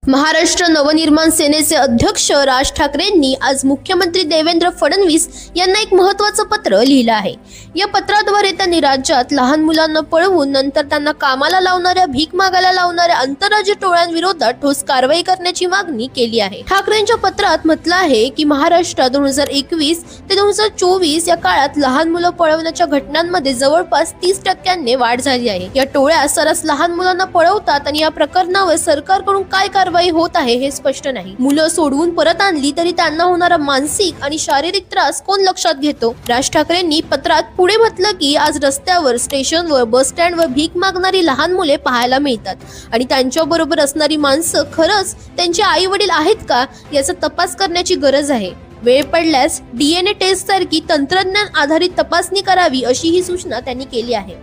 महाराष्ट्र नवनिर्माण सेनेचे अध्यक्ष राज ठाकरेंनी आज मुख्यमंत्री देवेंद्र फडणवीस यांना एक महत्त्वाचं पत्र लिहिलं आहे। या पत्राद्वारे त्यांनी राज्यात लहान मुलांना पळवून नंतर त्यांना कामाला लावणाऱ्या, भीक मागायला लावणाऱ्या आंतरराज्य टोळ्यांविरोधात ठोस कारवाई करण्याची मागणी केली आहे। ठाकरेंच्या पत्रात म्हटलं आहे की महाराष्ट्रात 2021 ते 2024 या काळात लहान मुलं पळवण्याच्या घटनांमध्ये जवळपास 30% वाढ झाली आहे। या टोळ्या सरस लहान मुलांना पळवतात आणि या प्रकरणावर सरकारकडून काय कारवाई होत आहे हे स्पष्ट नाही। मुलं सोडवून परत आणली तरी त्यांना होणारा मानसिक आणि शारीरिक त्रास कोण लक्षात घेतो? राज ठाकरेंनी पत्रात पुढे म्हटलं की आज रस्त्यावर, स्टेशनवर, बस स्टँडवर भीक मागणारी लहान मुले पाहायला मिळतात आणि त्यांच्या बरोबर असणारी माणसं खरंच त्यांचे आई वडील आहेत का याचा तपास करण्याची गरज आहे। वेळ पडल्यास DNA टेस्ट सारखी तंत्रज्ञान आधारित तपासणी करावी अशी ही सूचना त्यांनी केली आहे।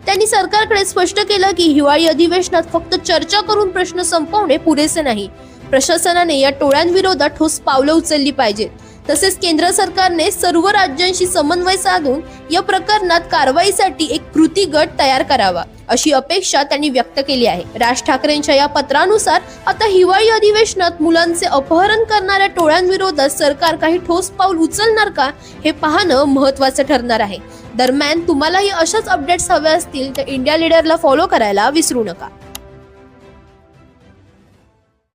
त्यांनी सरकारकडे स्पष्ट केलं की हिवाळी अधिवेशनात फक्त चर्चा करून प्रश्न संपवणे पुरेसे नाही। प्रशासनाने या टोळ्यांविरोधात ठोस पावलं उचलली पाहिजेत। तसेच केंद्र सरकारने सर्व राज्यांशी समन्वय साधून या प्रकरणात कारवाईसाठी एक कृती गट तयार करावा अशी अपेक्षा त्यांनी व्यक्त केली आहे। राज ठाकरेंच्या या पत्रानुसार आता हिवाळी अधिवेशनात मुलांचे अपहरण करणाऱ्या टोळ्यांविरोधात सरकार काही ठोस पाऊल उचलणार का हे पाहणं महत्त्वाचं ठरणार आहे। दरम्यान तुम्हालाही अशाच अपडेट्स हवे असतील तर इंडिया लीडरला फॉलो करायला विसरू नका।